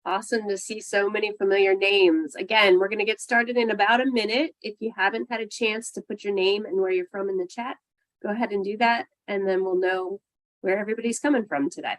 Awesome to see so many familiar names. Again, we're going to get started in about a minute. If you haven't had a chance to put your name and where you're from in the chat, go ahead and do that, and then we'll know where everybody's coming from today.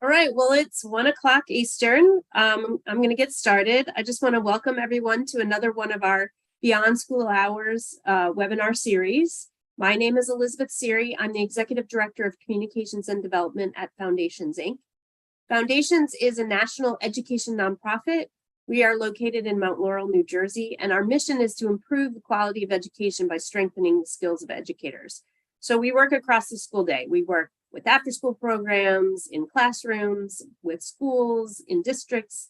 All right, well, it's 1 o'clock Eastern. I'm going to get started. I just want to welcome everyone to another one of our Beyond School Hours webinar series. My name is Elizabeth Seary. I'm the Executive Director of Communications and Development at Foundations, Inc. Foundations is a national education nonprofit. We are located in Mount Laurel, New Jersey, and our mission is to improve the quality of education by strengthening the skills of educators. So we work across the school day. We work with after-school programs, in classrooms, with schools, in districts,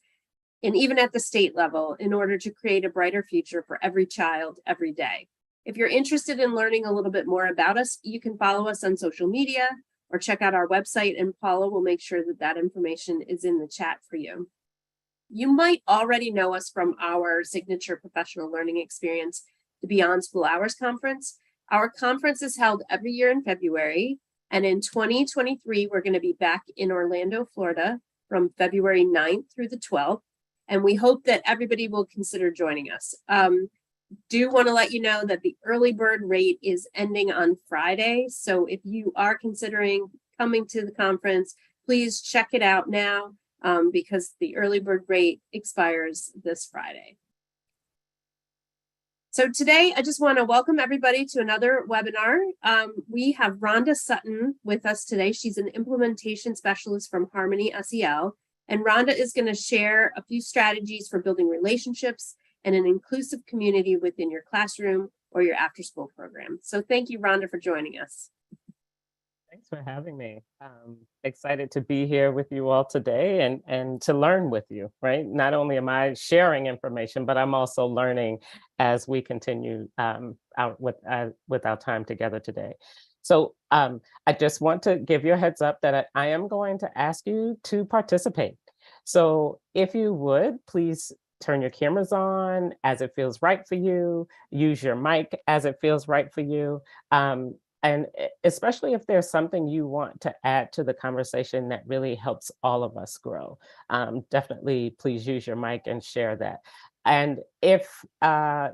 and even at the state level in order to create a brighter future for every child every day. If you're interested in learning a little bit more about us, you can follow us on social media or check out our website, and Paula will make sure that that information is in the chat for you. You might already know us from our signature professional learning experience, the Beyond School Hours Conference. Our conference is held every year in February. And in 2023, we're going to be back in Orlando, Florida from February 9th through the 12th. And we hope that everybody will consider joining us. Do want to let you know that the early bird rate is ending on Friday. So if you are considering coming to the conference, please check it out now because the early bird rate expires this Friday. So today, I just want to welcome everybody to another webinar. We have Rhonda Sutton with us today. She's an implementation specialist from Harmony SEL. And Rhonda is going to share a few strategies for building relationships and an inclusive community within your classroom or your after-school program. So thank you, Rhonda, for joining us. Thanks for having me. Excited to be here with you all today and to learn with you, right? Not only am I sharing information, but I'm also learning as we continue out with our time together today. So I just want to give you a heads up that I am going to ask you to participate. So if you would, please turn your cameras on as it feels right for you, use your mic as it feels right for you. And especially if there's something you want to add to the conversation that really helps all of us grow, definitely please use your mic and share that. And if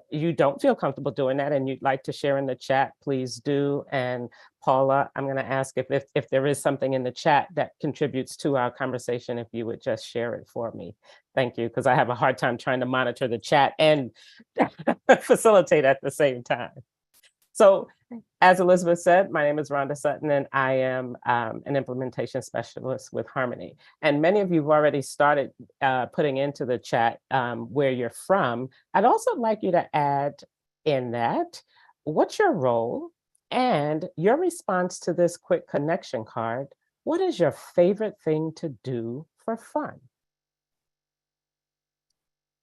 you don't feel comfortable doing that and you'd like to share in the chat, please do. And Paula, I'm going to ask if there is something in the chat that contributes to our conversation, if you would just share it for me. Thank you, because I have a hard time trying to monitor the chat and facilitate at the same time. So as Elizabeth said, my name is Rhonda Sutton, and I am an implementation specialist with Harmony. And many of you have already started putting into the chat where you're from. I'd also like you to add in that, what's your role and your response to this quick connection card. What is your favorite thing to do for fun?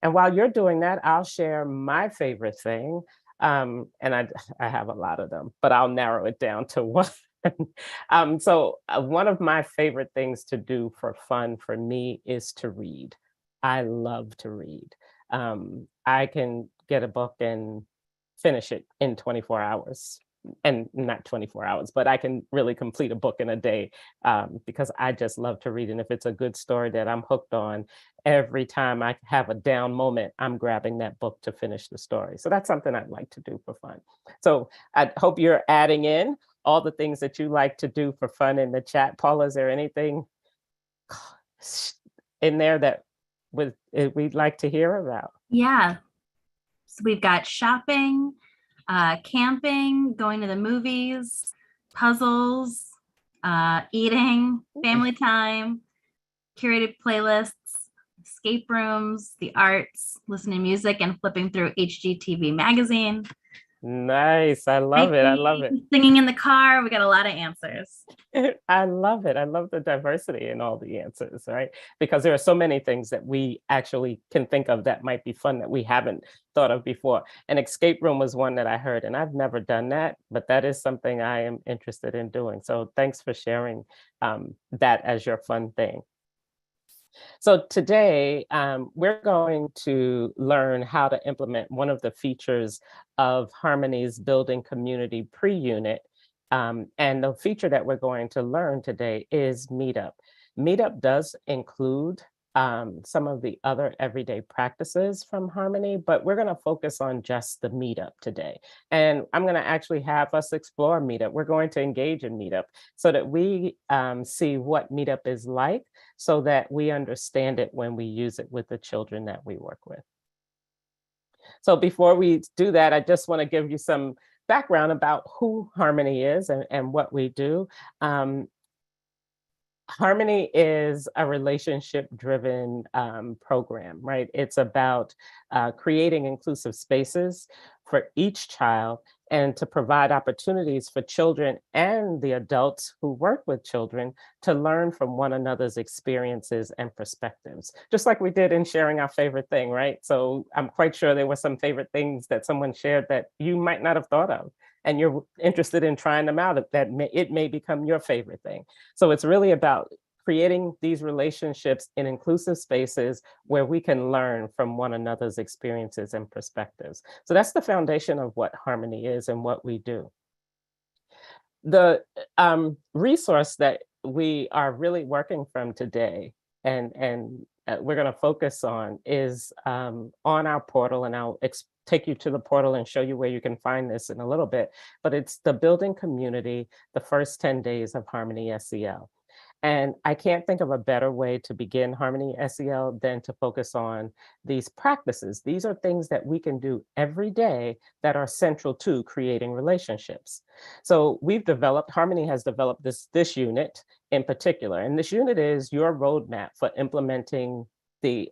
And while you're doing that, I'll share my favorite thing. And I have a lot of them, but I'll narrow it down to one. So one of my favorite things to do for fun for me is to read. I love to read. I can get a book and finish it in 24 hours. And not 24 hours, but I can really complete a book in a day because I just love to read. And if it's a good story that I'm hooked on, every time I have a down moment, I'm grabbing that book to finish the story. So that's something I'd like to do for fun. So I hope you're adding in all the things that you like to do for fun in the chat. Paula, is there anything in there that we'd like to hear about? Yeah, so we've got shopping, camping, going to the movies, puzzles, eating, family time, curated playlists, escape rooms, the arts, listening to music, and flipping through HGTV magazine. Nice. I love it. I love it. Singing in the car. We got a lot of answers. I love it. I love the diversity in all the answers, right? Because there are so many things that we actually can think of that might be fun that we haven't thought of before. An escape room was one that I heard, and I've never done that, but that is something I am interested in doing. So thanks for sharing that as your fun thing. So today, we're going to learn how to implement one of the features of Harmony's Building Community pre-unit. And the feature that we're going to learn today is Meetup. Meetup does include some of the other everyday practices from Harmony, but we're going to focus on just the Meetup today. And I'm going to actually have us explore Meetup. We're going to engage in Meetup so that we see what Meetup is like, so that we understand it when we use it with the children that we work with. So before we do that, I just want to give you some background about who Harmony is and what we do. Harmony is a relationship-driven program, right? It's about creating inclusive spaces for each child and to provide opportunities for children and the adults who work with children to learn from one another's experiences and perspectives, just like we did in sharing our favorite thing, right? So I'm quite sure there were some favorite things that someone shared that you might not have thought of, and you're interested in trying them out, it may become your favorite thing. So it's really about creating these relationships in inclusive spaces where we can learn from one another's experiences and perspectives. So that's the foundation of what Harmony is and what we do. The resource that we are really working from today and we're going to focus on is on our portal, and I'll take you to the portal and show you where you can find this in a little bit, but it's the Building Community, the first 10 days of Harmony SEL. And I can't think of a better way to begin Harmony SEL than to focus on these practices. These are things that we can do every day that are central to creating relationships. So Harmony has developed this unit in particular, and this unit is your roadmap for implementing the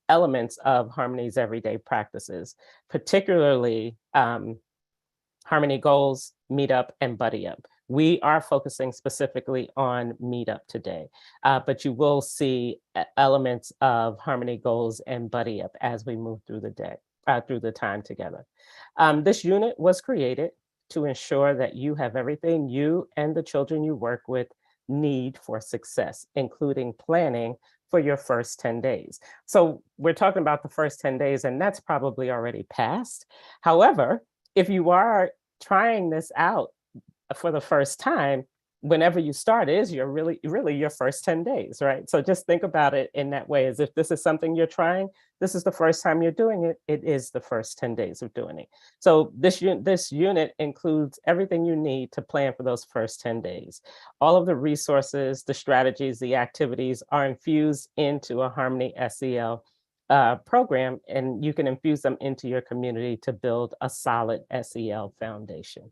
elements of Harmony's everyday practices, particularly Harmony goals, Meetup, and Buddy Up. We are focusing specifically on Meetup today, but you will see elements of Harmony goals and Buddy Up as we move through the day, through the time together. This unit was created to ensure that you have everything you and the children you work with need for success, including planning for your first 10 days. So we're talking about the first 10 days, and that's probably already passed. However, if you are trying this out for the first time, whenever you start is really your first 10 days, right? So just think about it in that way, as if this is something you're trying, this is the first time you're doing it, it is the first 10 days of doing it. So this unit includes everything you need to plan for those first 10 days. All of the resources, the strategies, the activities are infused into a Harmony SEL program, and you can infuse them into your community to build a solid SEL foundation.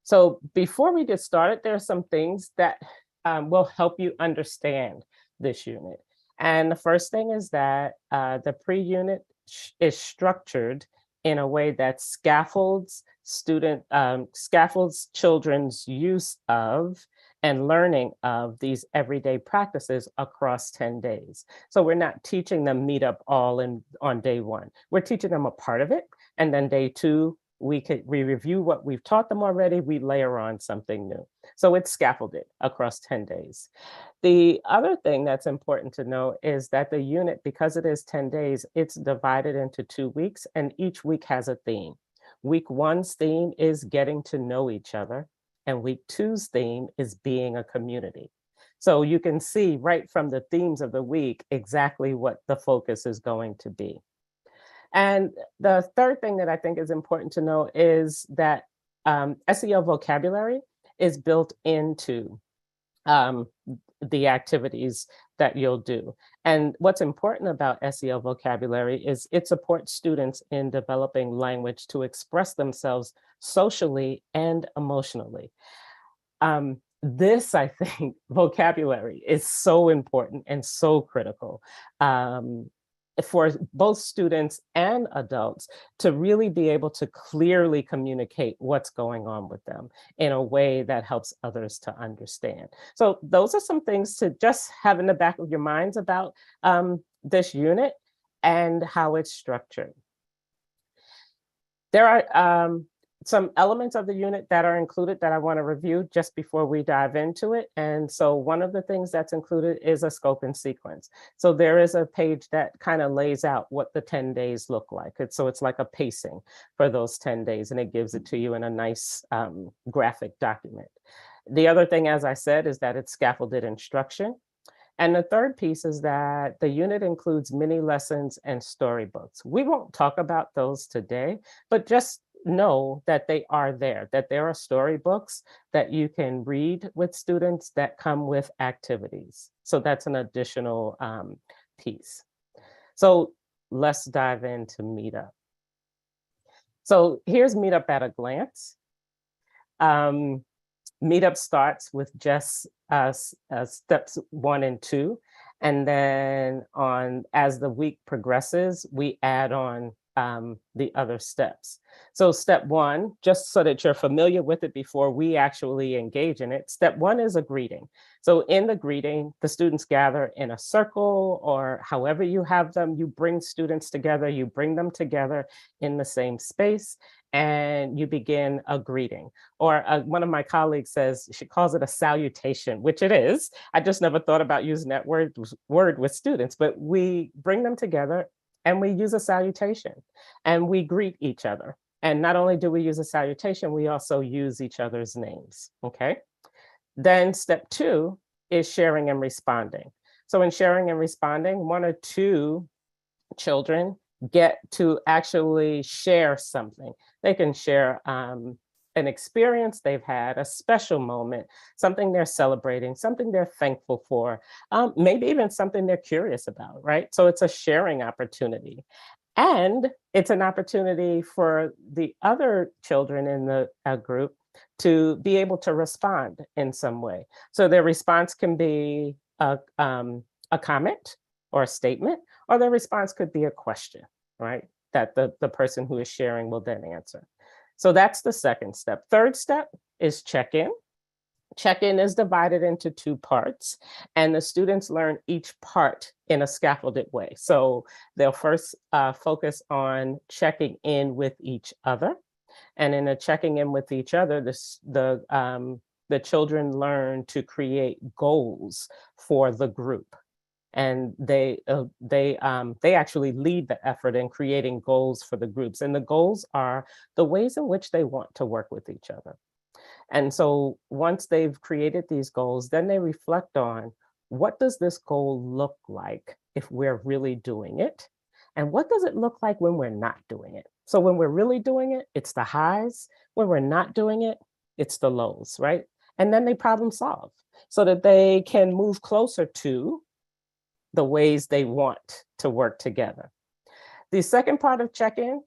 So before we get started, there are some things that will help you understand this unit. And the first thing is that the pre-unit is structured in a way that scaffolds children's use of and learning of these everyday practices across 10 days. So we're not teaching them Meetup all on day one. We're teaching them a part of it, and then day two, we review what we've taught them already, we layer on something new. So it's scaffolded across 10 days. The other thing that's important to know is that the unit, because it is 10 days, it's divided into 2 weeks, and each week has a theme. Week one's theme is getting to know each other, and week two's theme is being a community. So you can see right from the themes of the week exactly what the focus is going to be. And the third thing that I think is important to know is that SEL vocabulary is built into the activities that you'll do. And what's important about SEL vocabulary is it supports students in developing language to express themselves socially and emotionally. This, I think, vocabulary is so important and so critical. for both students and adults to really be able to clearly communicate what's going on with them in a way that helps others to understand. So those are some things to just have in the back of your minds about this unit and how it's structured. There are some elements of the unit that are included that I want to review just before we dive into it. And so one of the things that's included is a scope and sequence. So there is a page that kind of lays out what the 10 days look like. So it's like a pacing for those 10 days, and it gives it to you in a nice graphic document. The other thing, as I said, is that it's scaffolded instruction. And the third piece is that the unit includes mini lessons and storybooks. We won't talk about those today, but just know that they are there, that there are storybooks that you can read with students that come with activities. So that's an additional piece. So let's dive into Meetup. So here's Meetup at a glance. Meetup starts with just steps 1 and 2. And then as the week progresses, we add on the other steps. So step 1, just so that you're familiar with it before we actually engage in it, step 1 is a greeting. So in the greeting, the students gather in a circle, or however you have them, you bring students together, you bring them together in the same space, and you begin a greeting. Or one of my colleagues says, she calls it a salutation, which it is. I just never thought about using that word with students, but we bring them together and we use a salutation and we greet each other. And not only do we use a salutation, we also use each other's names, okay? Then step 2 is sharing and responding. So in sharing and responding, 1 or 2 children get to actually share something. They can share an experience they've had, a special moment, something they're celebrating, something they're thankful for, maybe even something they're curious about, right? So it's a sharing opportunity. And it's an opportunity for the other children in the group to be able to respond in some way. So their response can be a comment or a statement, or their response could be a question, right? That the person who is sharing will then answer. So that's the second step. Third step is check-in. Check-in is divided into 2 parts, and the students learn each part in a scaffolded way. So they'll first focus on checking in with each other. And in a checking in with each other, the children learn to create goals for the group. And they actually lead the effort in creating goals for the groups. And the goals are the ways in which they want to work with each other. And so once they've created these goals, then they reflect on, what does this goal look like if we're really doing it? And what does it look like when we're not doing it? So when we're really doing it, it's the highs. When we're not doing it, it's the lows, right? And then they problem solve so that they can move closer to the ways they want to work together. The second part of check-in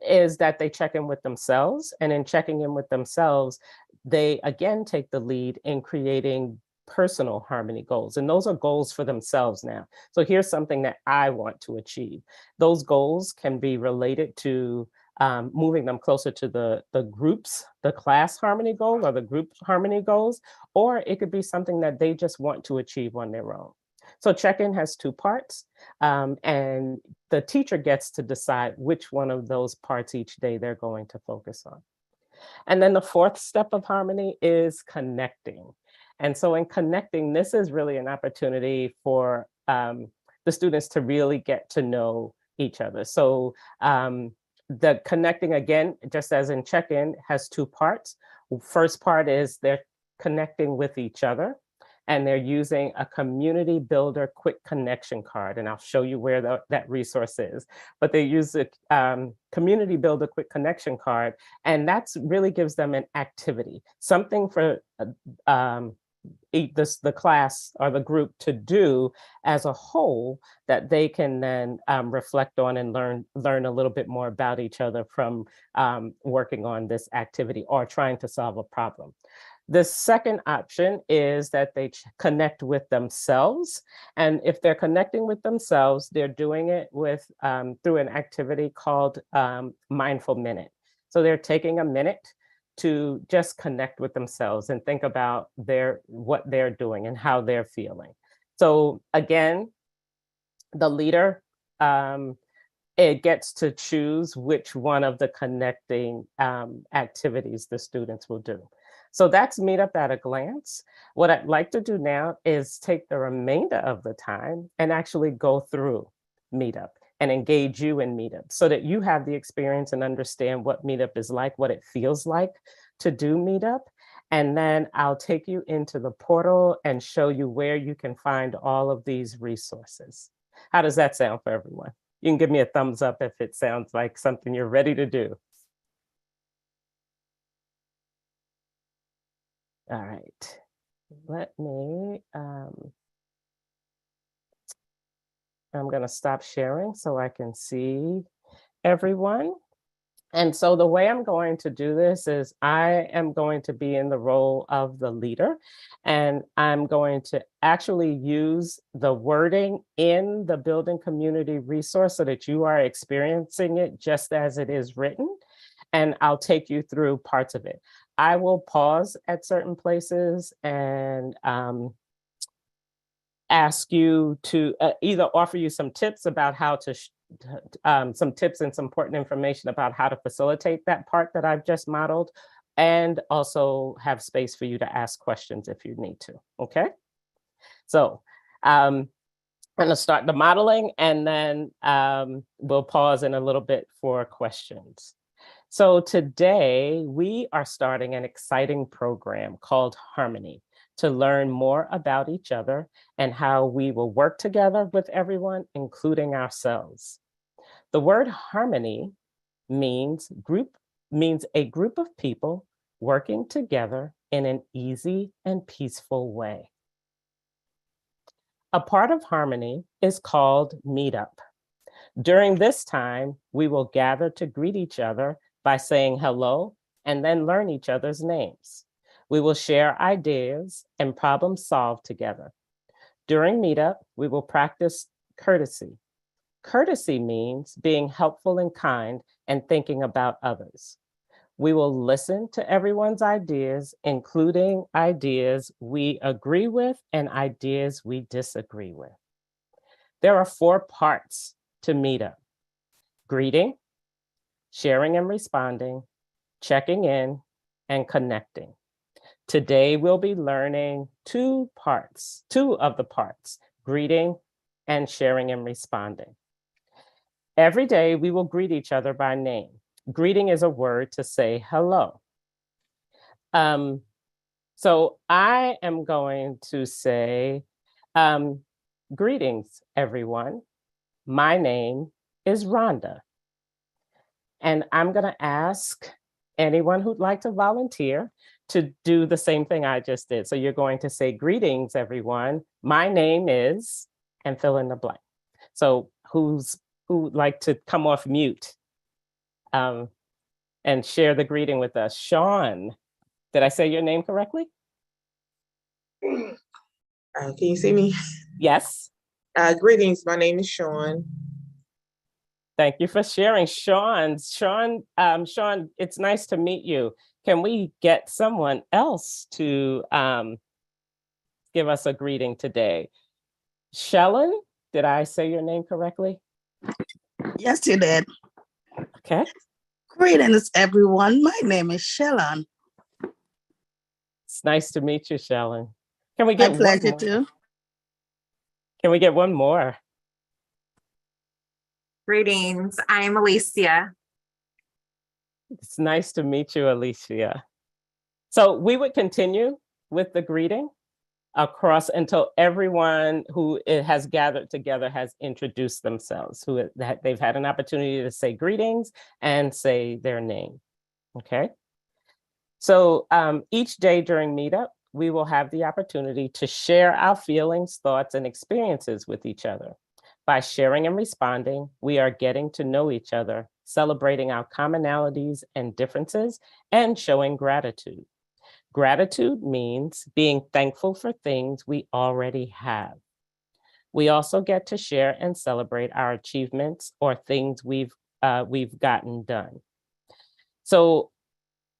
is that they check in with themselves. And in checking in with themselves, they again take the lead in creating personal harmony goals. And those are goals for themselves now. So here's something that I want to achieve. Those goals can be related to moving them closer to the groups, the class harmony goal or the group harmony goals, or it could be something that they just want to achieve on their own. So check-in has 2 parts, and the teacher gets to decide which one of those parts each day they're going to focus on. And then the 4th step of harmony is connecting. And so in connecting, this is really an opportunity for the students to really get to know each other. So the connecting, again, just as in check-in, has 2 parts. First part is they're connecting with each other, and they're using a community builder quick connection card. And I'll show you where that resource is. But they use a community builder quick connection card, and that's really gives them an activity, something for the class or the group to do as a whole that they can then reflect on and learn a little bit more about each other from working on this activity or trying to solve a problem. The second option is that they connect with themselves. And if they're connecting with themselves, they're doing it with through an activity called Mindful Minute. So they're taking a minute to just connect with themselves and think about what they're doing and how they're feeling. So again, the leader, it gets to choose which one of the connecting activities the students will do. So that's Meetup at a glance. What I'd like to do now is take the remainder of the time and actually go through Meetup and engage you in Meetup so that you have the experience and understand what Meetup is like, what it feels like to do Meetup. And then I'll take you into the portal and show you where you can find all of these resources. How does that sound for everyone? You can give me a thumbs up if it sounds like something you're ready to do. All right, let me, I'm gonna stop sharing so I can see everyone. And so the way I'm going to do this is I am going to be in the role of the leader, and I'm going to actually use the wording in the building community resource so that you are experiencing it just as it is written. And I'll take you through parts of it. I will pause at certain places and ask you to either offer you some tips about how to some tips and some important information about how to facilitate that part that I've just modeled, and also have space for you to ask questions if you need to, okay? So I'm gonna start the modeling and then we'll pause in a little bit for questions. So today we are starting an exciting program called Harmony to learn more about each other and how we will work together with everyone, including ourselves. The word harmony means a group of people working together in an easy and peaceful way. A part of Harmony is called Meetup. During this time, we will gather to greet each other by saying hello and then learn each other's names. We will share ideas and problem solve together. During Meetup, we will practice courtesy. Courtesy means being helpful and kind and thinking about others. We will listen to everyone's ideas, including ideas we agree with and ideas we disagree with. There are 4 parts to Meetup: greeting, sharing and responding, checking in, and connecting. Today, we'll be learning 2 of the parts, greeting and sharing and responding. Every day, we will greet each other by name. Greeting is a word to say hello. So I am going to say, greetings, everyone. My name is Rhonda. And I'm gonna ask anyone who'd like to volunteer to do the same thing I just did. So you're going to say, greetings, everyone. My name is, and fill in the blank. So who'd like to come off mute and share the greeting with us? Sean, did I say your name correctly? Can you see me? Yes. Greetings, my name is Sean. Thank you for sharing, Sean. Sean, it's nice to meet you. Can we get someone else to give us a greeting today? Shellen, did I say your name correctly? Yes, you did. Okay. Greetings, everyone. My name is Shellon. It's nice to meet you, Shellen. Can we get My pleasure one more? too. Can we get one more? Greetings, I'm Alicia. It's nice to meet you, Alicia. So we would continue with the greeting across until everyone who has gathered together has introduced themselves, they've had an opportunity to say greetings and say their name, okay? So each day during Meetup, we will have the opportunity to share our feelings, thoughts, and experiences with each other. By sharing and responding, we are getting to know each other, celebrating our commonalities and differences, and showing gratitude. Gratitude means being thankful for things we already have. We also get to share and celebrate our achievements or things we've gotten done. So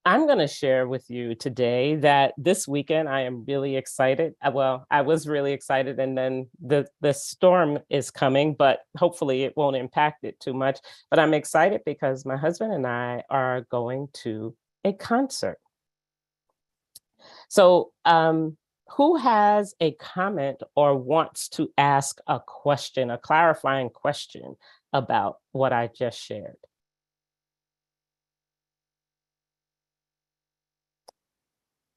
I'm going to share with you today that this weekend I am really excited. Well, I was really excited, and then the storm is coming, but hopefully it won't impact it too much. But I'm excited because my husband and I are going to a concert. So who has a comment or wants to ask a question, a clarifying question about what I just shared?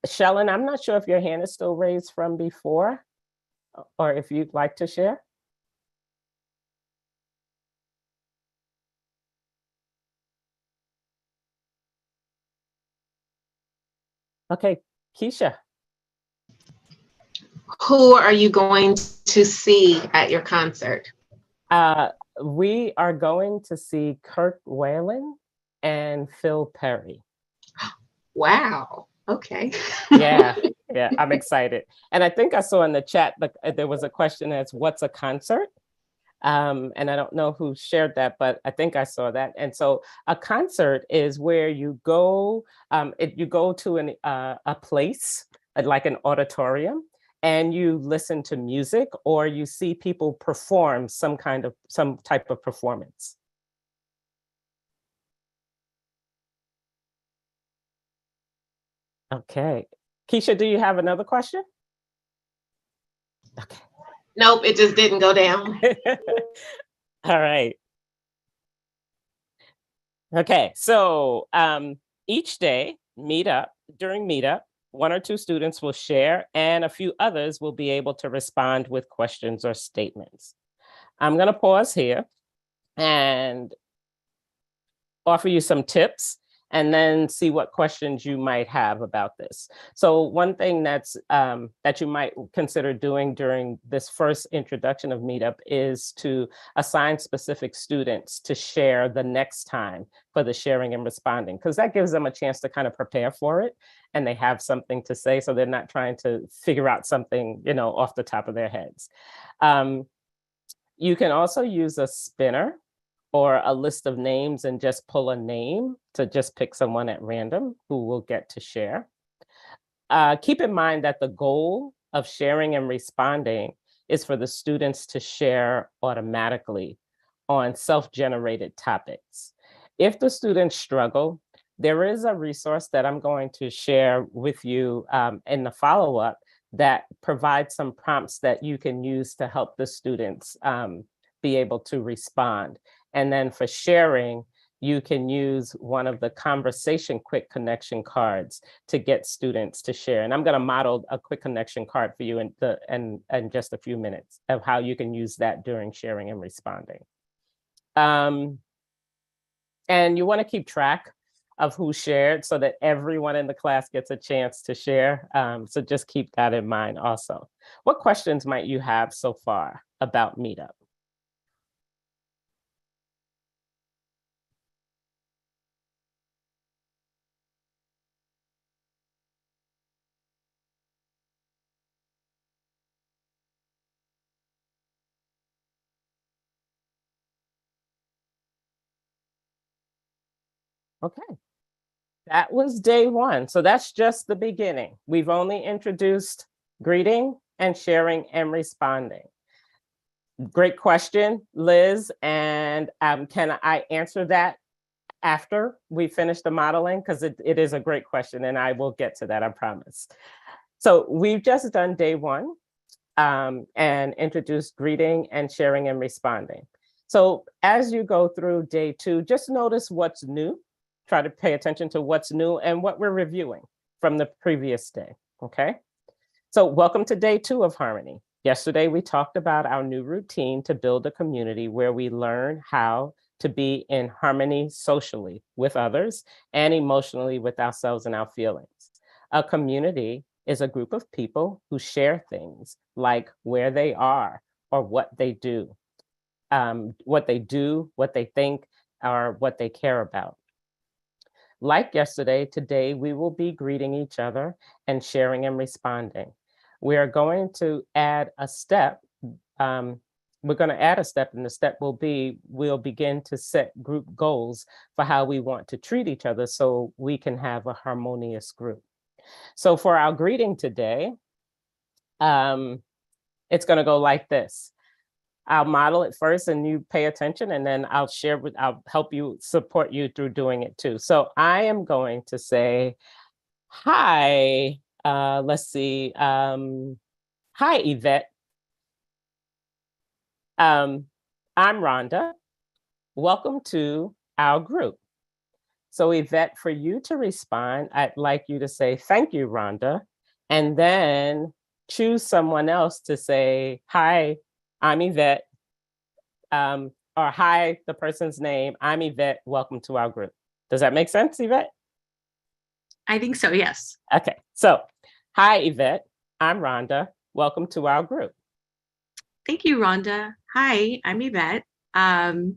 Shellen, I'm not sure if your hand is still raised from before, or if you'd like to share. Okay, Keisha. Who are you going to see at your concert? We are going to see Kirk Whalen and Phil Perry. Wow. Okay. Yeah, I'm excited. And I think I saw in the chat there was a question as what's a concert? And I don't know who shared that, but I think I saw that. And so a concert is where you go, you go to a place like an auditorium, and you listen to music or you see people perform some type of performance. Okay. Keisha, do you have another question? Okay. Nope, it just didn't go down. All right. Okay, so each day, during Meetup, one or two students will share and a few others will be able to respond with questions or statements. I'm going to pause here and offer you some tips and then see what questions you might have about this. So one thing that you might consider doing during this first introduction of Meetup is to assign specific students to share the next time for the sharing and responding, because that gives them a chance to kind of prepare for it and they have something to say, so they're not trying to figure out something, off the top of their heads. You can also use a spinner or a list of names and just pull a name to just pick someone at random who will get to share. Keep in mind that the goal of sharing and responding is for the students to share automatically on self-generated topics. If the students struggle, there is a resource that I'm going to share with you in the follow-up that provides some prompts that you can use to help the students be able to respond. And then for sharing, you can use one of the conversation quick connection cards to get students to share. And I'm going to model a quick connection card for you in just a few minutes of how you can use that during sharing and responding. And you want to keep track of who shared so that everyone in the class gets a chance to share. So just keep that in mind also. What questions might you have so far about Meetup? Okay, that was day one. So that's just the beginning. We've only introduced greeting and sharing and responding. Great question, Liz. And can I answer that after we finish the modeling? Because it is a great question and I will get to that, I promise. So we've just done day one and introduced greeting and sharing and responding. So as you go through day two, just notice what's new. Try to pay attention to what's new and what we're reviewing from the previous day, okay? So welcome to day two of Harmony. Yesterday, we talked about our new routine to build a community where we learn how to be in harmony socially with others and emotionally with ourselves and our feelings. A community is a group of people who share things like where they are or what they do, what they think, or what they care about. Like yesterday, today we will be greeting each other and sharing and responding. We are going to add a step. We're going to add a step, and the step will be we'll begin to set group goals for how we want to treat each other so we can have a harmonious group. So for our greeting today, it's going to go like this. I'll model it first and you pay attention, and then I'll help you, support you through doing it too. So I am going to say, hi, let's see. Hi, Yvette. I'm Rhonda. Welcome to our group. So Yvette, for you to respond, I'd like you to say, thank you, Rhonda, and then choose someone else to say, hi, I'm Yvette, or hi, the person's name, I'm Yvette, welcome to our group. Does that make sense, Yvette? I think so, yes. Okay, so hi, Yvette, I'm Rhonda, welcome to our group. Thank you, Rhonda. Hi, I'm Yvette. Oh,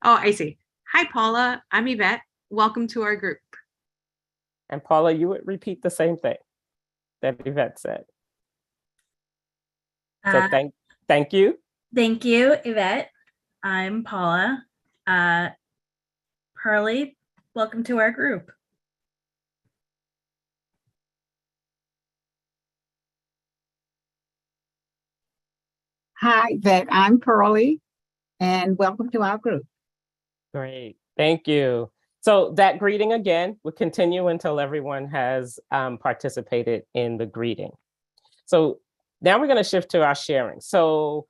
I see. Hi, Paula. I'm Yvette. Welcome to our group. And Paula, you would repeat the same thing that Yvette said. So thank you. Thank you, Yvette. I'm Paula. Pearlie, welcome to our group. Hi, Vet. I'm Pearlie, and welcome to our group. Great, thank you. So that greeting again will continue until everyone has participated in the greeting. So now we're going to shift to our sharing. So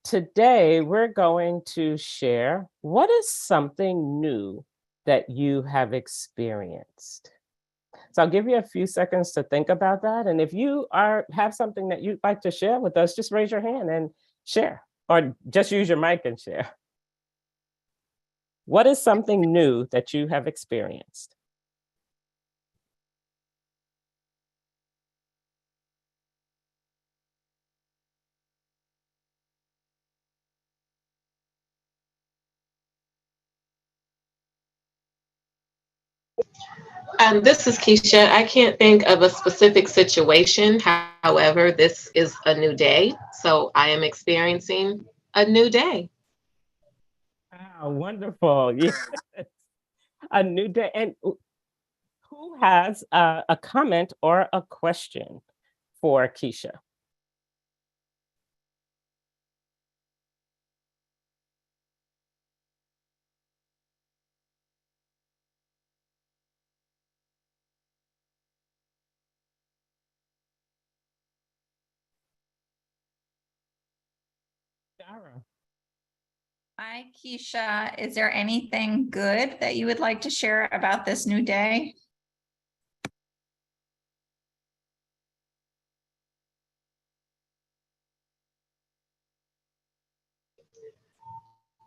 today we're going to share what is something new that you have experienced. So I'll give you a few seconds to think about that. And if you have something that you'd like to share with us, just raise your hand and share, or just use your mic and share. What is something new that you have experienced? This is Keisha. I can't think of a specific situation. However, this is a new day. So I am experiencing a new day. Wow, wonderful. Yes. A new day. And who has a comment or a question for Keisha? Dara. Hi, Keisha. Is there anything good that you would like to share about this new day?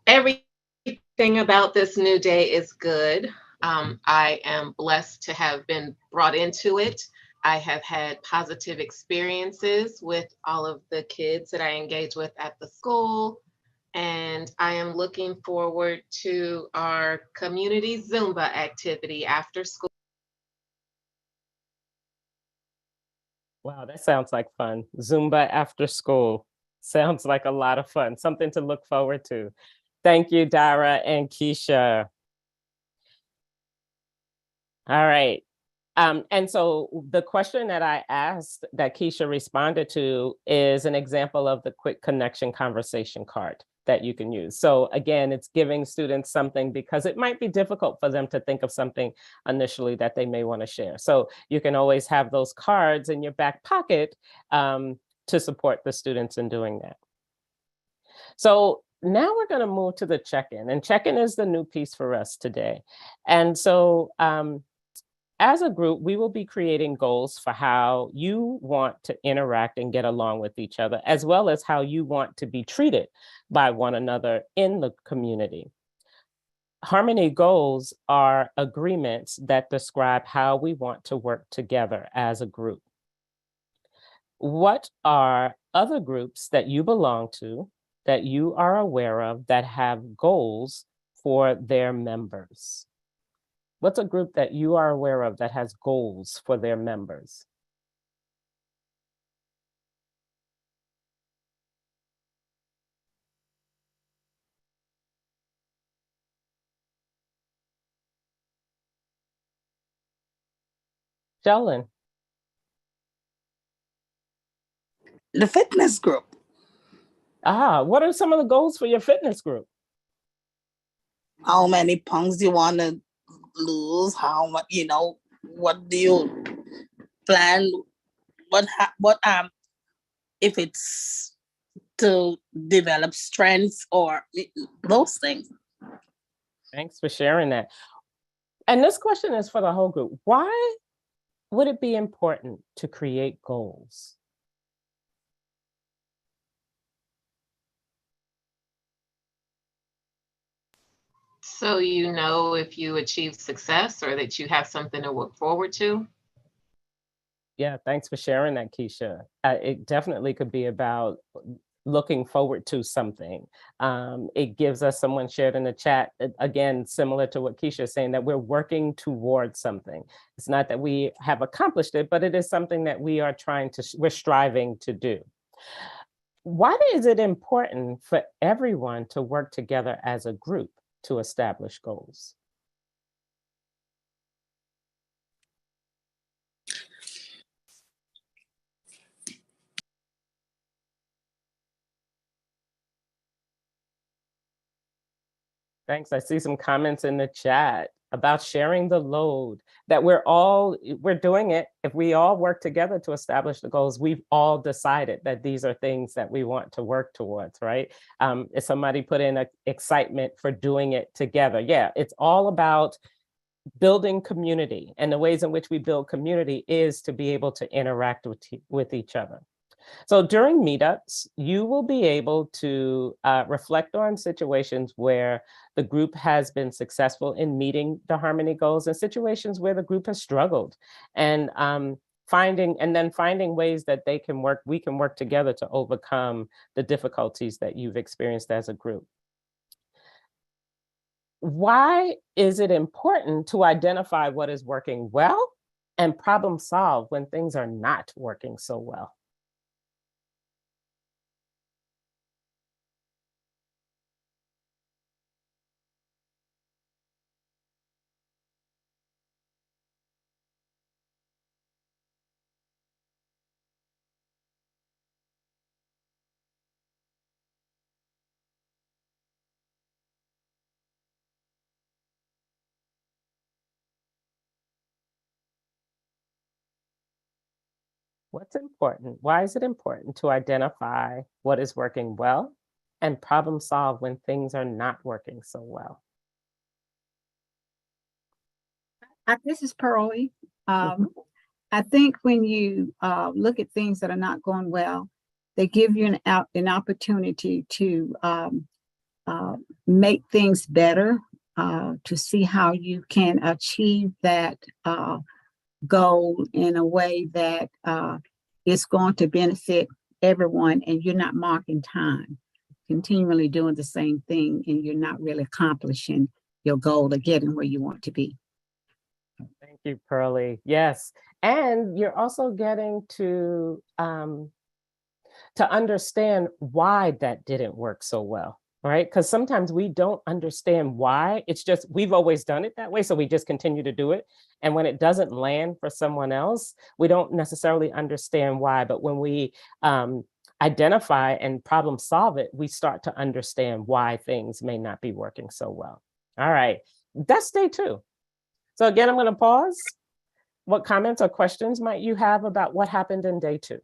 Everything about this new day is good. I am blessed to have been brought into it. I have had positive experiences with all of the kids that I engage with at the school. And I am looking forward to our community Zumba activity after school. Wow, that sounds like fun. Zumba after school. Sounds like a lot of fun, something to look forward to. Thank you, Dara and Keisha. All right. And so the question that I asked that Keisha responded to is an example of the quick connection conversation card that you can use. So again, it's giving students something because it might be difficult for them to think of something initially that they may want to share. So you can always have those cards in your back pocket to support the students in doing that. So now we're going to move to the check-in, and check-in is the new piece for us today. And so as a group, we will be creating goals for how you want to interact and get along with each other, as well as how you want to be treated by one another in the community. Harmony goals are agreements that describe how we want to work together as a group. What are other groups that you belong to that you are aware of that have goals for their members? What's a group that you are aware of that has goals for their members? Jellen. The fitness group. What are some of the goals for your fitness group? How many pounds you want to lose? How much, what do you plan? If it's to develop strengths or those things. Thanks for sharing that. And this question is for the whole group. Why would it be important to create goals? So you know if you achieve success or that you have something to look forward to. Yeah, thanks for sharing that, Keisha. It definitely could be about looking forward to something. It gives us, someone shared in the chat, again, similar to what Keisha is saying, that we're working towards something. It's not that we have accomplished it, but it is something that we are we're striving to do. Why is it important for everyone to work together as a group to establish goals? Thanks. I see some comments in the chat about sharing the load, that we're doing it. If we all work together to establish the goals, we've all decided that these are things that we want to work towards, right? If somebody put in excitement for doing it together. Yeah, it's all about building community, and the ways in which we build community is to be able to interact with each other. So during meetups, you will be able to reflect on situations where the group has been successful in meeting the harmony goals, and situations where the group has struggled, and finding ways that we can work together to overcome the difficulties that you've experienced as a group. Why is it important to identify what is working well and problem solve when things are not working so well? What's important? Why is it important to identify what is working well and problem solve when things are not working so well? This is Pearlie. I think when you look at things that are not going well, they give you an opportunity to make things better, to see how you can achieve that goal in a way that is going to benefit everyone, and you're not marking time, continually doing the same thing, and you're not really accomplishing your goal of getting where you want to be. Thank you, Pearlie. Yes, and you're also getting to understand why that didn't work so well, right? Because sometimes we don't understand why. It's just we've always done it that way, so we just continue to do it. And when it doesn't land for someone else, we don't necessarily understand why. But when we identify and problem solve it, we start to understand why things may not be working so well. All right, that's day 2. So again, I'm going to pause. What comments or questions might you have about what happened in day 2?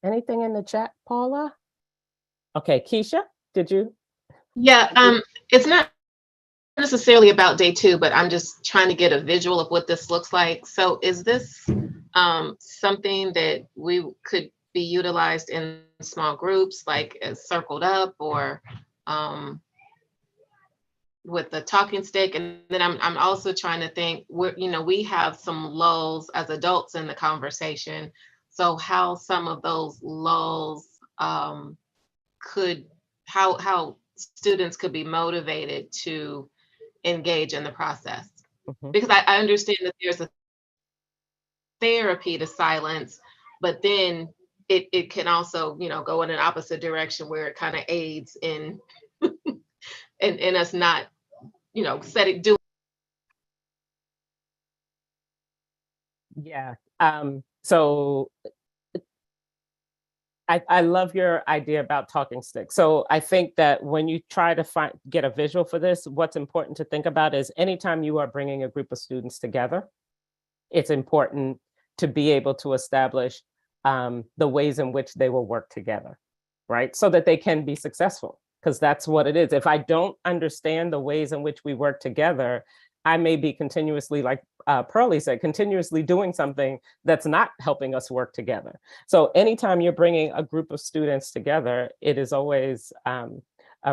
Anything in the chat, Paula? Okay, Keisha, did you? Yeah, it's not necessarily about day 2, but I'm just trying to get a visual of what this looks like. So is this something that we could be utilized in small groups, like circled up or with the talking stick. And then I'm also trying to think, we have some lulls as adults in the conversation. So how some of those lulls how students could be motivated to engage in the process. Because I understand that there's a therapy to silence, but then it can also, go in an opposite direction where it kind of aids in in us not, doing. Yeah. So I love your idea about talking sticks. So I think that when you try to get a visual for this, what's important to think about is anytime you are bringing a group of students together, it's important to be able to establish the ways in which they will work together, right? So that they can be successful, because that's what it is. If I don't understand the ways in which we work together, I may be continuously, like Pearlie said, continuously doing something that's not helping us work together. So anytime you're bringing a group of students together, it is always a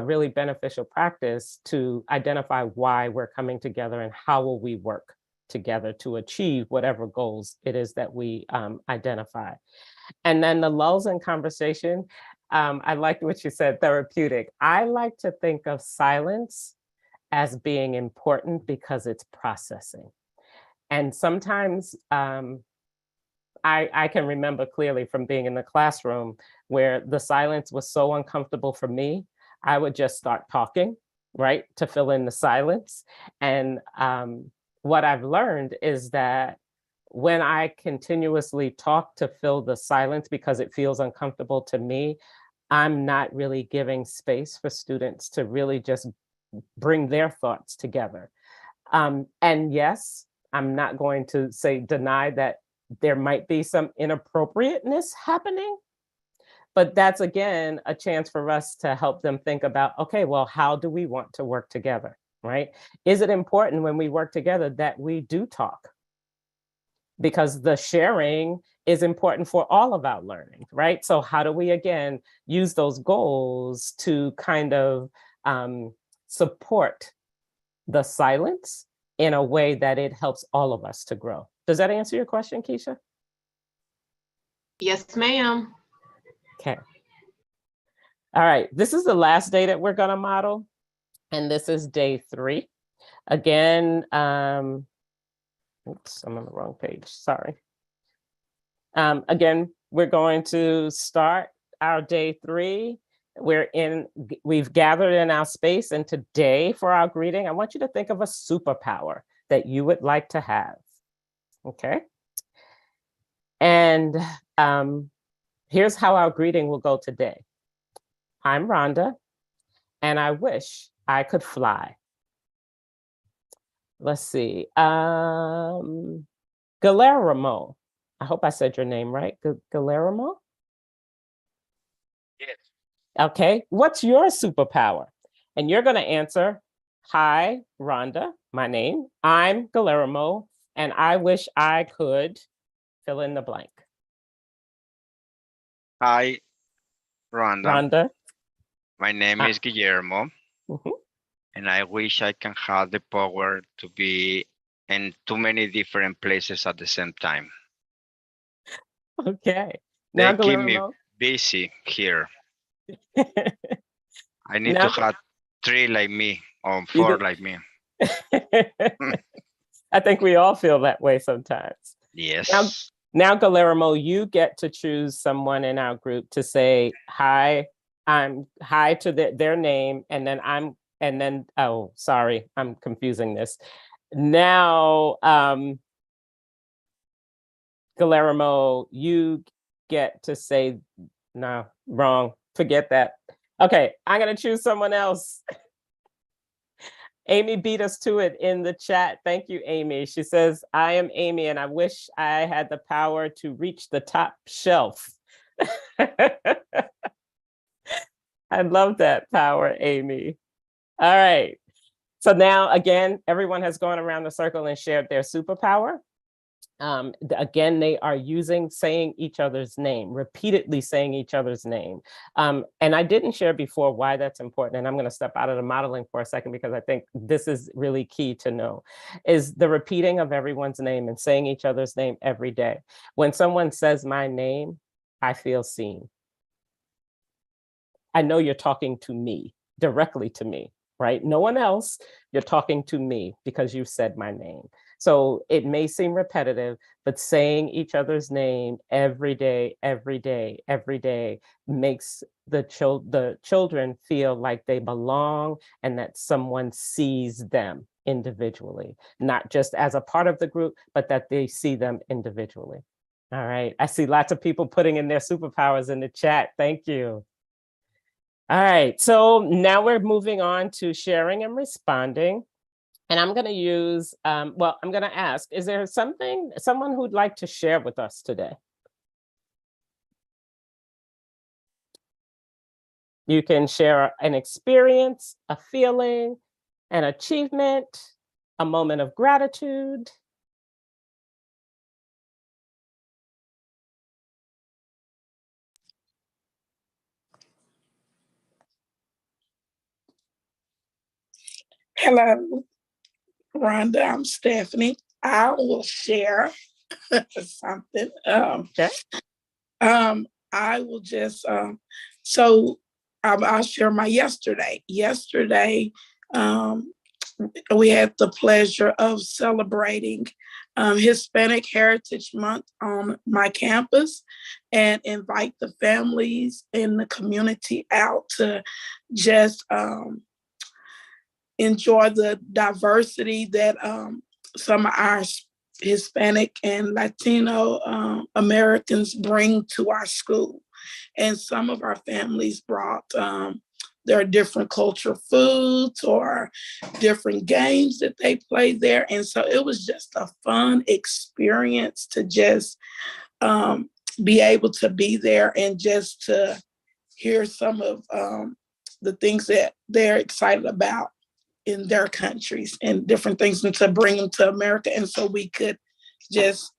really beneficial practice to identify why we're coming together and how will we work together to achieve whatever goals it is that we identify. And then the lulls in conversation, I like what you said, therapeutic. I like to think of silence as being important because it's processing. And sometimes I can remember clearly from being in the classroom where the silence was so uncomfortable for me, I would just start talking, right, to fill in the silence. And what I've learned is that when I continuously talk to fill the silence because it feels uncomfortable to me, I'm not really giving space for students to really just bring their thoughts together. And yes, I'm not going to deny that there might be some inappropriateness happening, but that's again, a chance for us to help them think about, okay, well, how do we want to work together, right? Is it important when we work together that we do talk? Because the sharing is important for all of our learning, right? So how do we, again, use those goals to kind of support the silence in a way that it helps all of us to grow? Does that answer your question, Keisha? Yes, ma'am. Okay. All right, this is the last day that we're gonna model, and this is day 3. Again, oops, I'm on the wrong page, sorry. Again, we're going to start our day 3. We've gathered in our space, and today for our greeting, I want you to think of a superpower that you would like to have, okay? And here's how our greeting will go today. I'm Rhonda, and I wish I could fly. Let's see, Guillermo, I hope I said your name right, Guillermo? Yes. Okay, what's your superpower? And you're gonna answer, hi, Rhonda, my name, I'm Guillermo, and I wish I could fill in the blank. Hi, Rhonda. Rhonda. My name is Guillermo, Mhm. and I wish I can have the power to be in too many different places at the same time. Okay. Now, They keep me Guillermo. busy here. I need to have 3 like me or 4 like me. I think we all feel that way sometimes. Yes. Now, Guillermo, you get to choose someone in our group to say hi. I'm hi to their name, and then oh, sorry, I'm confusing this. Now, Guillermo, you get to say, no, wrong, forget that. Okay, I'm gonna choose someone else. Amy beat us to it in the chat. Thank you, Amy. She says, I am Amy, and I wish I had the power to reach the top shelf. I love that power, Amy. All right. So now, again, everyone has gone around the circle and shared their superpower. Again, they are saying each other's name, repeatedly saying each other's name. And I didn't share before why that's important. And I'm going to step out of the modeling for a second, because I think this is really key to know, is the repeating of everyone's name and saying each other's name every day. When someone says my name, I feel seen. I know you're talking to me, directly to me, right? No one else, you're talking to me because you said my name. So it may seem repetitive, but saying each other's name every day, every day, every day makes the children feel like they belong and that someone sees them individually, not just as a part of the group, but that they see them individually. All right, I see lots of people putting in their superpowers in the chat. Thank you. All right, so now we're moving on to sharing and responding. And I'm going to use, I'm going to ask, is there someone who'd like to share with us today? You can share an experience, a feeling, an achievement, a moment of gratitude. Hello, Rhonda, I'm Stephanie. I will share something. Okay. I will just, I'll share my yesterday. Yesterday, we had the pleasure of celebrating Hispanic Heritage Month on my campus and invite the families in the community out to just enjoy the diversity that some of our Hispanic and Latino Americans bring to our school. And some of our families brought their different cultural foods or different games that they play there. And so it was just a fun experience to just be able to be there and just to hear some of the things that they're excited about in their countries and different things, and to bring them to America. And so we could just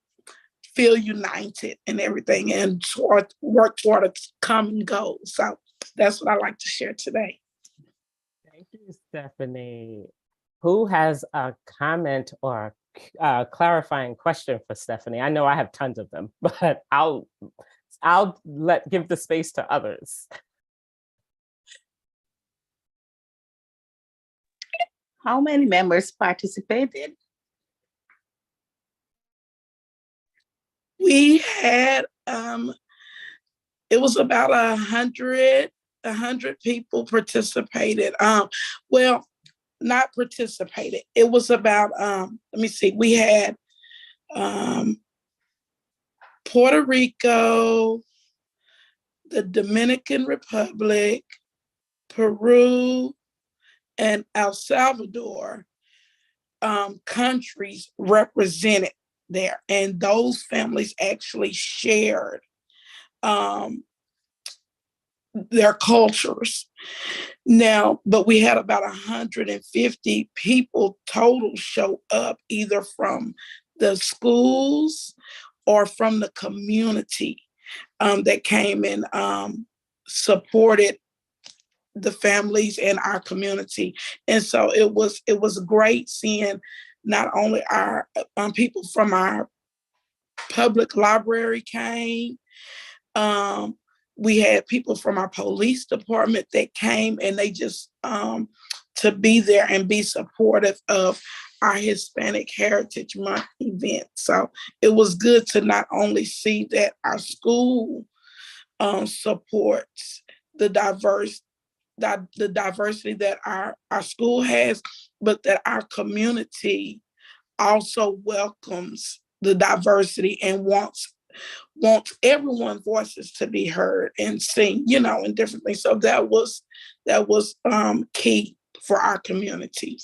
feel united and everything and work toward a common goal. So that's what I like to share today. Thank you, Stephanie. Who has a comment or clarifying question for Stephanie? I know I have tons of them, but I'll give the space to others. How many members participated? We had, it was about 100 people participated. Well, not participated. It was about, let me see, we had Puerto Rico, the Dominican Republic, Peru, and El Salvador countries represented there. And those families actually shared their cultures. Now, but we had about 150 people total show up, either from the schools or from the community that came and supported the families in our community. And so it was great seeing not only our people from our public library came, we had people from our police department that came, and they just to be there and be supportive of our Hispanic Heritage Month event. So it was good to not only see that our school supports the diversity that our school has, but that our community also welcomes the diversity and wants everyone's voices to be heard and seen, and different things. So that was key for our community.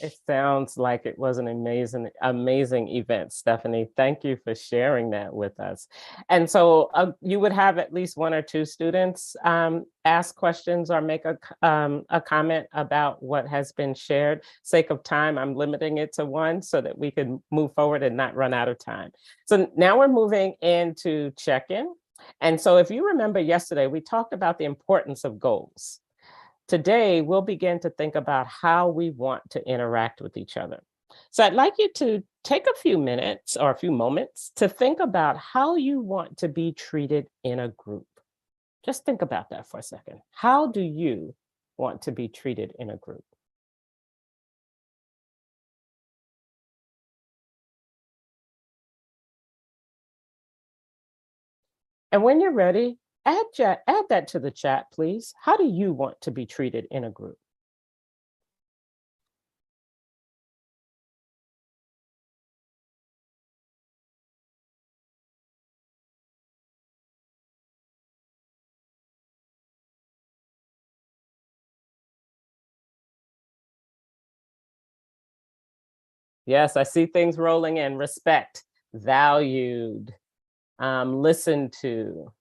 It sounds like it was an amazing event, Stephanie. Thank you for sharing that with us. And so you would have at least one or two students ask questions or make a comment about what has been shared. Sake of time, I'm limiting it to one so that we can move forward and not run out of time. So now we're moving into check-in. And so if you remember yesterday, we talked about the importance of goals. Today, we'll begin to think about how we want to interact with each other. So I'd like you to take a few minutes or a few moments to think about how you want to be treated in a group. Just think about that for a second. How do you want to be treated in a group? And when you're ready, add that to the chat, please. How do you want to be treated in a group? Yes, I see things rolling in. Respect, valued, listened to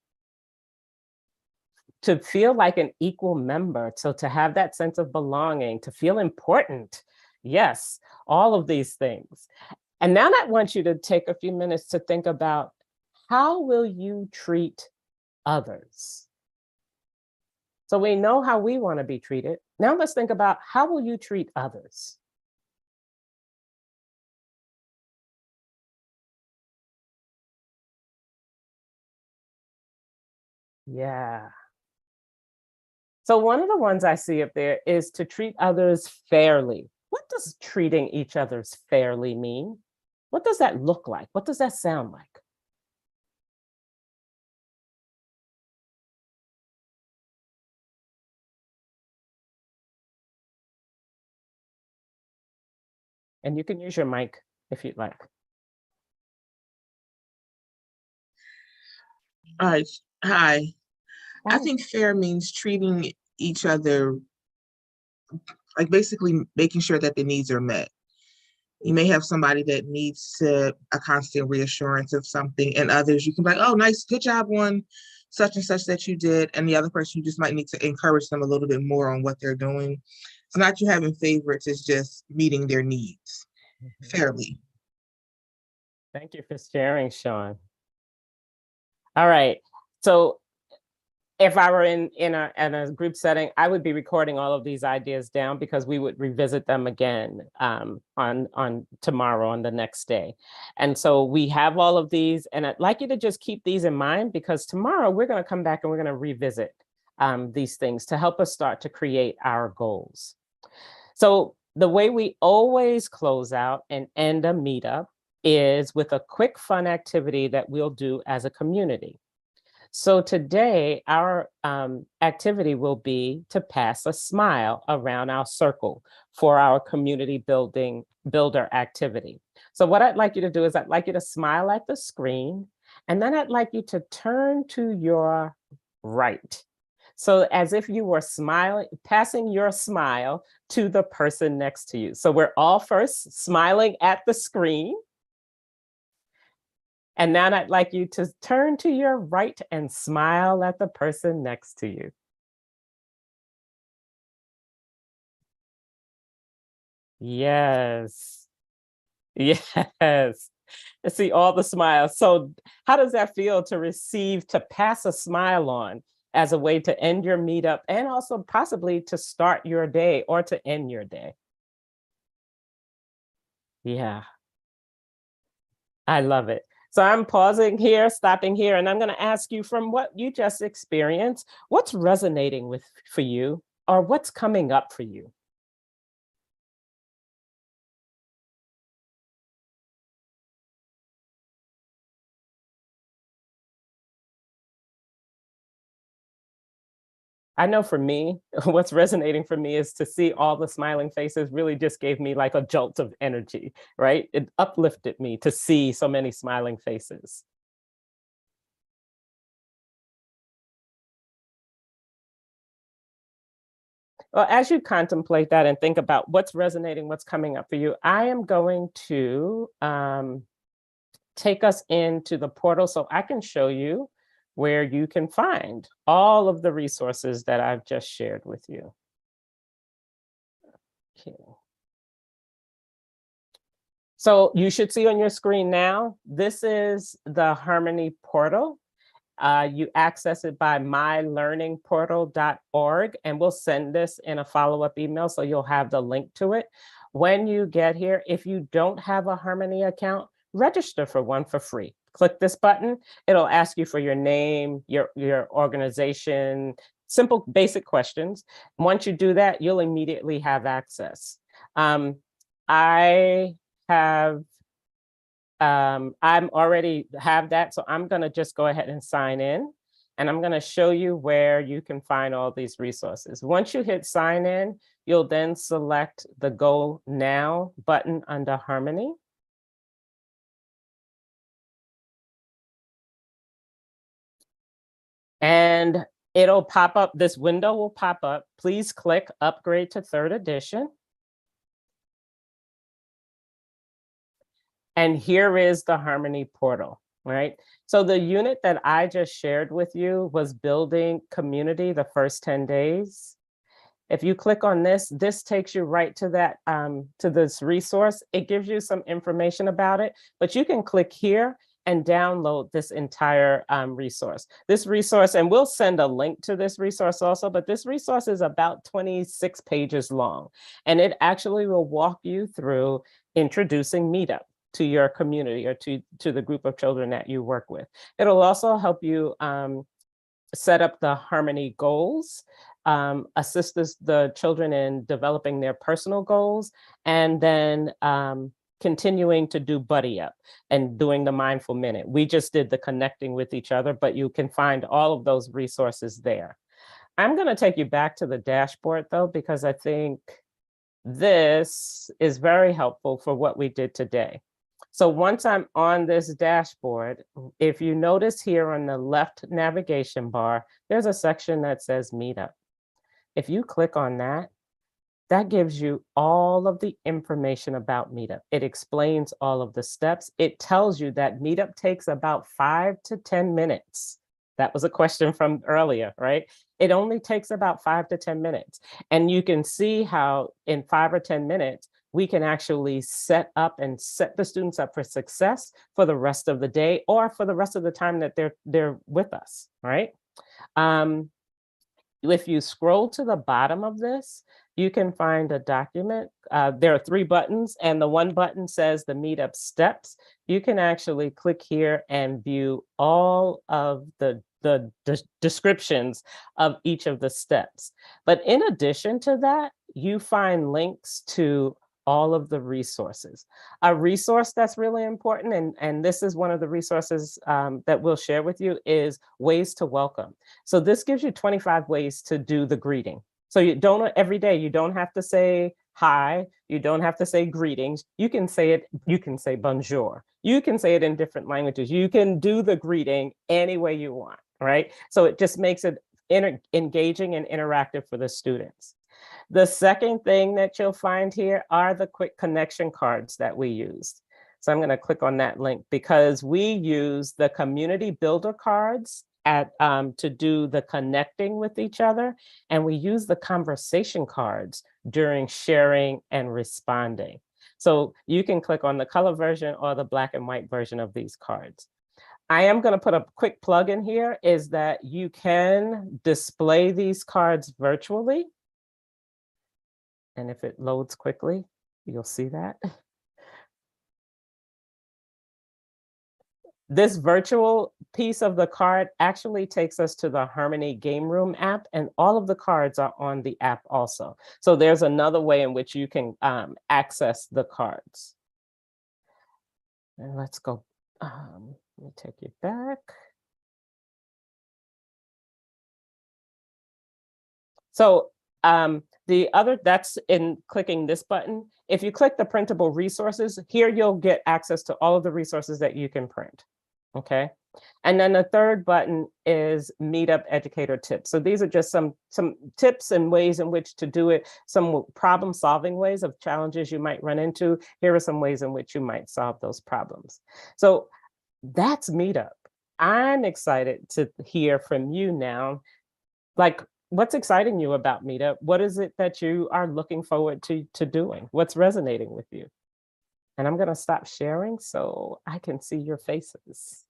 feel like an equal member, so to have that sense of belonging, to feel important. Yes, all of these things. And now I want you to take a few minutes to think about, how will you treat others? So we know how we want to be treated. Now let's think about, how will you treat others? Yeah. So one of the ones I see up there is to treat others fairly. What does treating each other's fairly mean? What does that look like? What does that sound like? And you can use your mic if you'd like. All right. Hi. I Hi. think fair means treating each other, like basically making sure that the needs are met. You may have somebody that needs a constant reassurance of something, and others you can be like, oh, nice, good job on such and such that you did. And the other person, you just might need to encourage them a little bit more on what they're doing. It's not you having favorites, it's just meeting their needs fairly. Thank you for sharing, Sean. All right. So if I were in a group setting, I would be recording all of these ideas down, because we would revisit them again on tomorrow, on the next day. And so we have all of these, and I'd like you to just keep these in mind, because tomorrow we're going to come back and we're going to revisit these things to help us start to create our goals. So the way we always close out and end a meetup is with a quick, fun activity that we'll do as a community. So today, our activity will be to pass a smile around our circle for our community builder activity. So what I'd like you to do is, I'd like you to smile at the screen, and then I'd like you to turn to your right. So as if you were smiling, passing your smile to the person next to you. So we're all first smiling at the screen. And now I'd like you to turn to your right and smile at the person next to you. Yes. Yes. I see all the smiles. So how does that feel to receive, to pass a smile on as a way to end your meetup, and also possibly to start your day or to end your day? Yeah. I love it. So I'm pausing here, stopping here, and I'm going to ask you, from what you just experienced, what's resonating for you, or what's coming up for you? I know for me, what's resonating for me is to see all the smiling faces really just gave me like a jolt of energy, right? It uplifted me to see so many smiling faces. Well, as you contemplate that and think about what's resonating, what's coming up for you, I am going to take us into the portal so I can show you where you can find all of the resources that I've just shared with you. Okay. So you should see on your screen now, this is the Harmony portal. You access it by mylearningportal.org, and we'll send this in a follow-up email so you'll have the link to it. When you get here, if you don't have a Harmony account, register for one for free. Click this button. It'll ask you for your name, your organization, simple basic questions. Once you do that, you'll immediately have access. I'm already have that, so I'm going to just go ahead and sign in, and I'm going to show you where you can find all these resources. Once you hit sign in, you'll then select the Go Now button under Harmony. And it'll pop up, this window will pop up. Please click Upgrade to 3rd edition. And here is the Harmony portal, right? So the unit that I just shared with you was building community the first 10 days. If you click on this, this takes you right to that, to this resource. It gives you some information about it, but you can click here and download this entire resource. This resource, and we'll send a link to this resource also, but this resource is about 26 pages long, and it actually will walk you through introducing Meetup to your community or to the group of children that you work with. It'll also help you set up the Harmony goals, assist the children in developing their personal goals, and then continuing to do Buddy Up and doing the Mindful Minute. We just did the connecting with each other, but you can find all of those resources there. I'm going to take you back to the dashboard though, because I think this is very helpful for what we did today. So once I'm on this dashboard, if you notice here on the left navigation bar, there's a section that says Meetup. If you click on that, that gives you all of the information about Meetup. It explains all of the steps. It tells you that Meetup takes about 5 to 10 minutes. That was a question from earlier, right? It only takes about 5 to 10 minutes. And you can see how in 5 or 10 minutes, we can actually set the students up for success for the rest of the day or for the rest of the time that they're with us, right? If you scroll to the bottom of this, you can find a document. There are 3 buttons, and the one button says the Meetup Steps. You can actually click here and view all of the descriptions of each of the steps. But in addition to that, you find links to all of the resources. A resource that's really important, and this is one of the resources that we'll share with you, is ways to welcome. So this gives you 25 ways to do the greeting. So you don't, every day, you don't have to say hi, you don't have to say greetings. You can say it, you can say bonjour. You can say it in different languages. You can do the greeting any way you want, right? So it just makes it engaging and interactive for the students. The second thing that you'll find here are the quick connection cards that we used. So I'm going to click on that link because we use the community builder cards to do the connecting with each other. And we use the conversation cards during sharing and responding. So you can click on the color version or the black and white version of these cards. I am going to put a quick plug in here is that you can display these cards virtually. And if it loads quickly, you'll see that. This virtual piece of the card actually takes us to the Harmony Game Room app, and all of the cards are on the app also. So there's another way in which you can access the cards. And let's go, let me take you back. So that's in clicking this button. If you click the printable resources, here you'll get access to all of the resources that you can print. Okay. And then the third button is Meetup Educator Tips. So these are just some tips and ways in which to do it, some problem solving ways of challenges you might run into. Here are some ways in which you might solve those problems. So that's Meetup. I'm excited to hear from you now. Like, what's exciting you about Meetup? What is it that you are looking forward to doing? What's resonating with you? And I'm going to stop sharing so I can see your faces.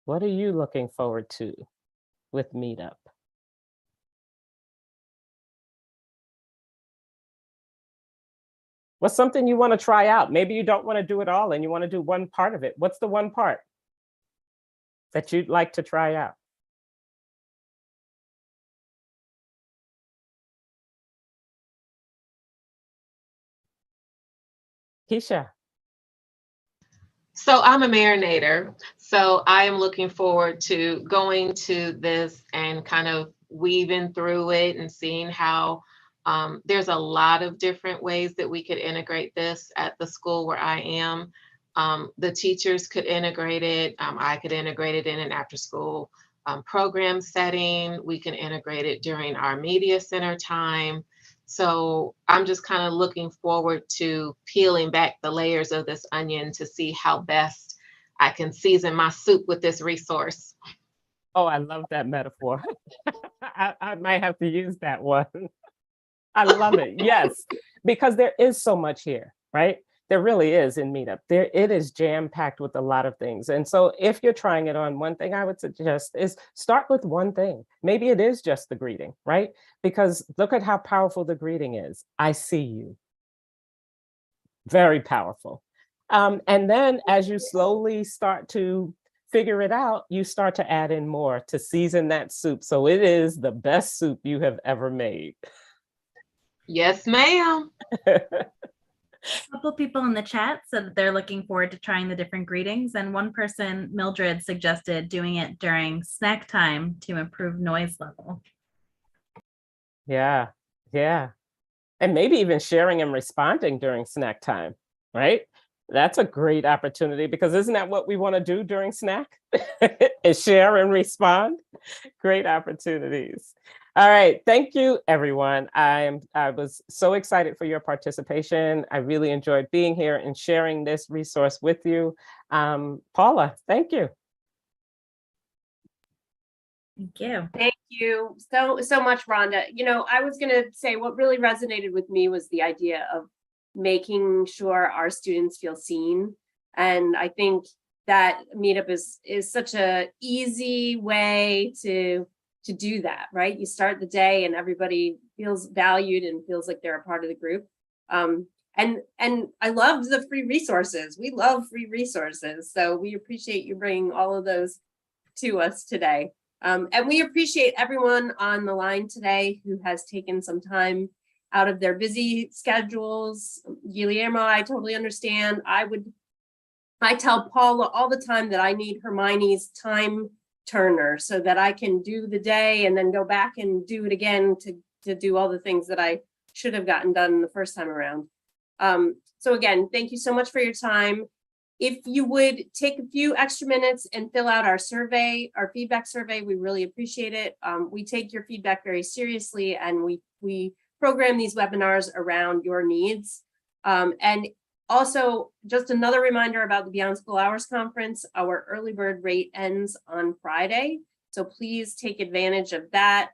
What are you looking forward to with Meetup? What's something you want to try out? Maybe you don't want to do it all and you want to do one part of it. What's the one part that you'd like to try out? Keisha. So I'm a marinator. So I am looking forward to going to this and kind of weaving through it and seeing how there's a lot of different ways that we could integrate this at the school where I am. The teachers could integrate it. I could integrate it in an after school program setting. We can integrate it during our media center time. So I'm just kind of looking forward to peeling back the layers of this onion to see how best I can season my soup with this resource. Oh, I love that metaphor. I might have to use that one. I love it. Yes, because there is so much here, right? There really is in Meetup. It is jam-packed with a lot of things. And so if you're trying it on, one thing I would suggest is start with one thing. Maybe it is just the greeting, right? Because look at how powerful the greeting is. I see you. Very powerful. And then as you slowly start to figure it out, you start to add in more to season that soup. So it is the best soup you have ever made. Yes, ma'am. A couple people in the chat said that they're looking forward to trying the different greetings. And one person, Mildred, suggested doing it during snack time to improve noise level. Yeah, yeah. And maybe even sharing and responding during snack time, right? That's a great opportunity because isn't that what we want to do during snack? Is share and respond? Great opportunities. All right, thank you, everyone. I was so excited for your participation. I really enjoyed being here and sharing this resource with you. Paula, thank you. Thank you. Thank you so much, Rhonda. You know, I was going to say what really resonated with me was the idea of making sure our students feel seen. And I think that Meetup is such a easy way to do that, right? You start the day and everybody feels valued and feels like they're a part of the group. And I loved the free resources. We love free resources. So we appreciate you bringing all of those to us today. And we appreciate everyone on the line today who has taken some time out of their busy schedules. Guillermo, I totally understand. I tell Paula all the time that I need Hermione's time turner so that I can do the day and then go back and do it again to do all the things that I should have gotten done the first time around. So again, thank you so much for your time. If you would take a few extra minutes and fill out our survey, our feedback survey, we really appreciate it. We take your feedback very seriously and we program these webinars around your needs. And also, just another reminder about the Beyond School Hours Conference, our early bird rate ends on Friday. So please take advantage of that.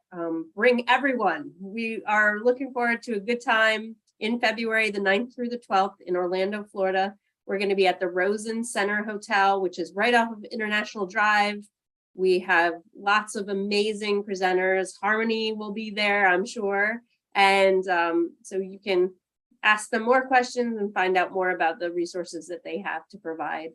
Bring everyone. We are looking forward to a good time in February, the 9th through the 12th in Orlando, Florida. We're going to be at the Rosen Center Hotel, which is right off of International Drive. We have lots of amazing presenters. Harmony will be there, I'm sure. And so you can ask them more questions and find out more about the resources that they have to provide.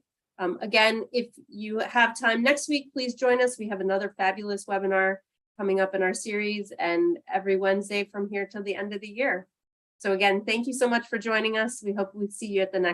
Again, if you have time next week, please join us. We have another fabulous webinar coming up in our series and every Wednesday from here till the end of the year. So again, thank you so much for joining us. We hope we see you at the next